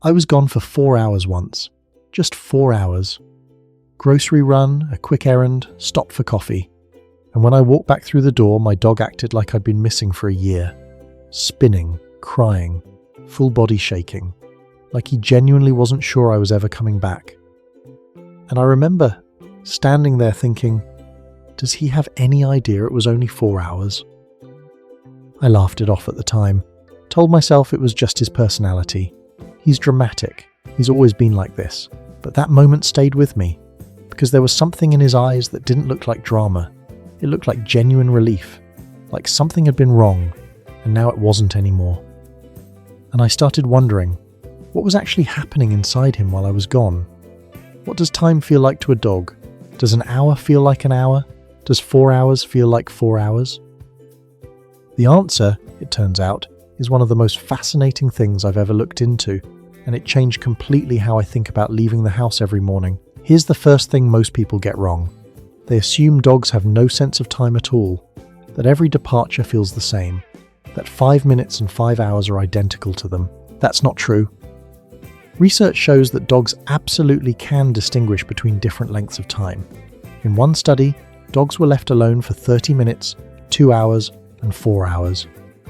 I was gone for 4 hours once. Just 4 hours. Grocery run, a quick errand, stop for coffee. And when I walked back through the door, my dog acted like I'd been missing for a year. Spinning, crying, full body shaking, like he genuinely wasn't sure I was ever coming back. And I remember standing there thinking, does he have any idea it was only 4 hours? I laughed it off at the time, told myself it was just his personality. He's dramatic, he's always been like this. But that moment stayed with me, because there was something in his eyes that didn't look like drama. It looked like genuine relief, like something had been wrong, and now it wasn't anymore. And I started wondering, what was actually happening inside him while I was gone? What does time feel like to a dog? Does an hour feel like an hour? Does 4 hours feel like 4 hours? The answer, it turns out, is one of the most fascinating things I've ever looked into, and it changed completely how I think about leaving the house every morning. Here's the first thing most people get wrong. They assume dogs have no sense of time at all, that every departure feels the same, that 5 minutes and 5 hours are identical to them. That's not true. Research shows that dogs absolutely can distinguish between different lengths of time. In one study, dogs were left alone for 30 minutes, 2 hours, and 4 hours.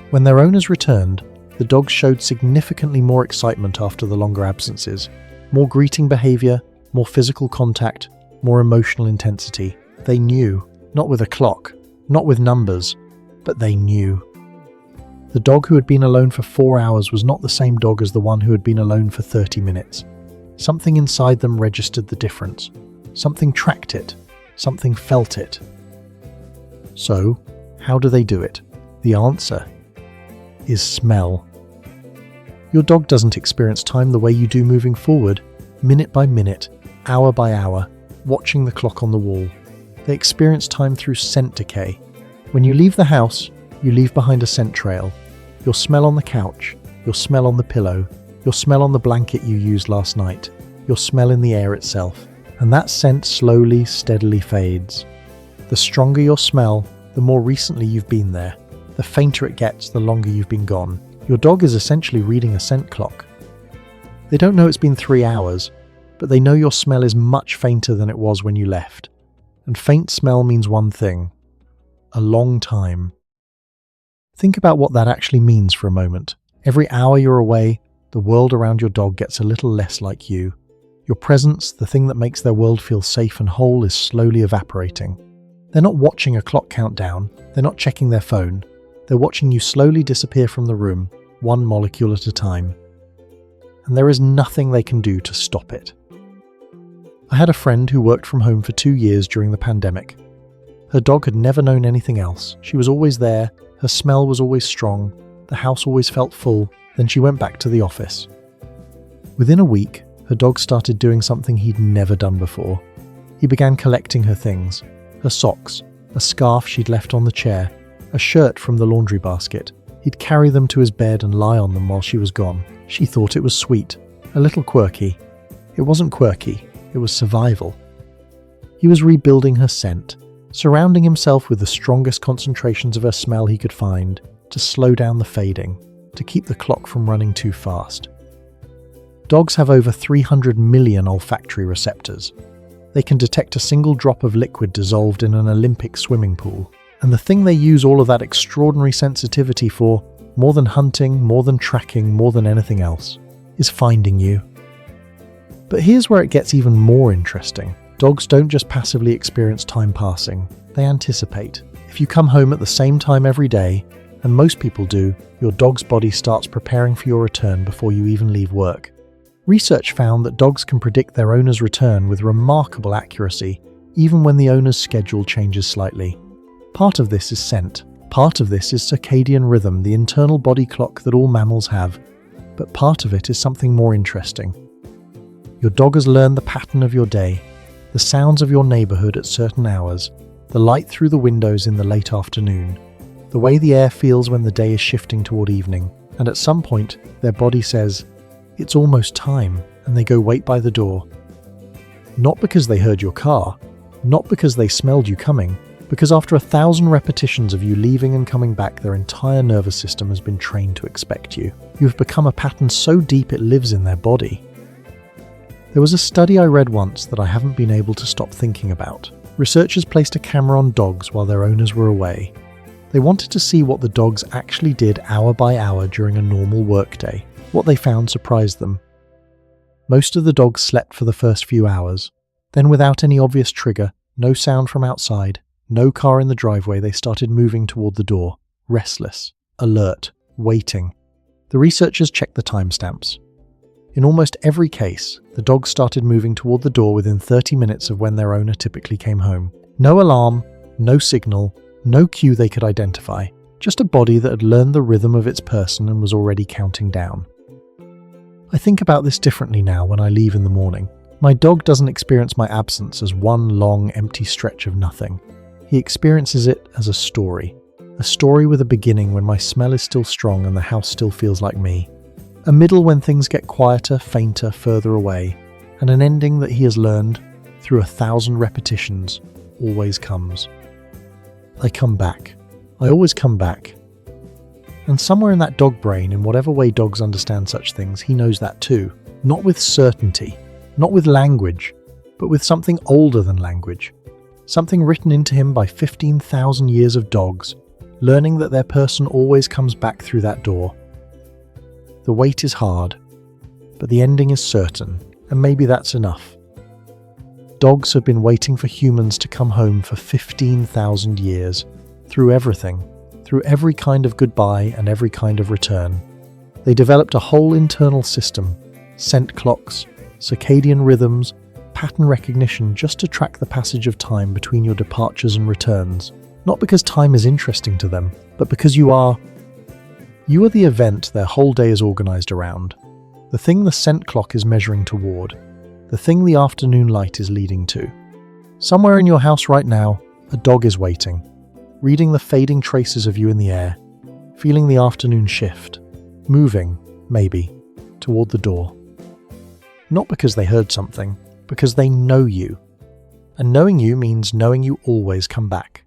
When their owners returned, the dogs showed significantly more excitement after the longer absences, more greeting behaviour, more physical contact, more emotional intensity. They knew, not with a clock, not with numbers, but they knew. The dog who had been alone for 4 hours was not the same dog as the one who had been alone for 30 minutes. Something inside them registered the difference. Something tracked it. Something felt it. So, how do they do it? The answer is smell. Your dog doesn't experience time the way you do moving forward, minute by minute, hour by hour, watching the clock on the wall. They experience time through scent decay. When you leave the house, you leave behind a scent trail. Your smell on the couch, your smell on the pillow, your smell on the blanket you used last night, your smell in the air itself. And that scent slowly, steadily fades. The stronger your smell, the more recently you've been there. The fainter it gets, the longer you've been gone. Your dog is essentially reading a scent clock. They don't know it's been 3 hours, but they know your smell is much fainter than it was when you left. And faint smell means one thing: a long time. Think about what that actually means for a moment. Every hour you're away, the world around your dog gets a little less like you. Your presence, the thing that makes their world feel safe and whole, is slowly evaporating. They're not watching a clock countdown, they're not checking their phone. They're watching you slowly disappear from the room, one molecule at a time. And there is nothing they can do to stop it. I had a friend who worked from home for 2 years during the pandemic. Her dog had never known anything else. She was always there, her smell was always strong, the house always felt full. Then she went back to the office. Within a week, her dog started doing something he'd never done before. He began collecting her things: her socks, a scarf she'd left on the chair, a shirt from the laundry basket. He'd carry them to his bed and lie on them while she was gone. She thought it was sweet, a little quirky. It wasn't quirky, it was survival. He was rebuilding her scent, surrounding himself with the strongest concentrations of her smell he could find, to slow down the fading, to keep the clock from running too fast. Dogs have over 300 million olfactory receptors. They can detect a single drop of liquid dissolved in an Olympic swimming pool. And the thing they use all of that extraordinary sensitivity for, more than hunting, more than tracking, more than anything else, is finding you. But here's where it gets even more interesting. Dogs don't just passively experience time passing, they anticipate. If you come home at the same time every day, and most people do, your dog's body starts preparing for your return before you even leave work. Research found that dogs can predict their owner's return with remarkable accuracy, even when the owner's schedule changes slightly. Part of this is scent. Part of this is circadian rhythm, the internal body clock that all mammals have. But part of it is something more interesting. Your dog has learned the pattern of your day, the sounds of your neighborhood at certain hours, the light through the windows in the late afternoon, the way the air feels when the day is shifting toward evening. And at some point, their body says, "It's almost time," and they go wait by the door. Not because they heard your car, not because they smelled you coming, Because after 1,000 repetitions of you leaving and coming back, their entire nervous system has been trained to expect you. You have become a pattern so deep it lives in their body. There was a study I read once that I haven't been able to stop thinking about. Researchers placed a camera on dogs while their owners were away. They wanted to see what the dogs actually did hour by hour during a normal workday. What they found surprised them. Most of the dogs slept for the first few hours. Then, without any obvious trigger, no sound from outside, no car in the driveway, they started moving toward the door, restless, alert, waiting. The researchers checked the timestamps. In almost every case, the dogs started moving toward the door within 30 minutes of when their owner typically came home. No alarm, no signal, no cue they could identify, just a body that had learned the rhythm of its person and was already counting down. I think about this differently now when I leave in the morning. My dog doesn't experience my absence as one long, empty stretch of nothing. He experiences it as a story with a beginning when my smell is still strong and the house still feels like me, a middle when things get quieter, fainter, further away, and an ending that he has learned, through 1,000 repetitions, always comes. I come back. I always come back. And somewhere in that dog brain, in whatever way dogs understand such things, he knows that too. Not with certainty, not with language, but with something older than language. Something written into him by 15,000 years of dogs, learning that their person always comes back through that door. The wait is hard, but the ending is certain, and maybe that's enough. Dogs have been waiting for humans to come home for 15,000 years, through everything, through every kind of goodbye and every kind of return. They developed a whole internal system, scent clocks, circadian rhythms, pattern recognition, just to track the passage of time between your departures and returns. Not because time is interesting to them, but because you are the event their whole day is organized around. The thing the scent clock is measuring toward. The thing the afternoon light is leading to. Somewhere in your house right now, a dog is waiting, reading the fading traces of you in the air, feeling the afternoon shift, moving, maybe, toward the door. Not because they heard something, because they know you. And knowing you means knowing you always come back.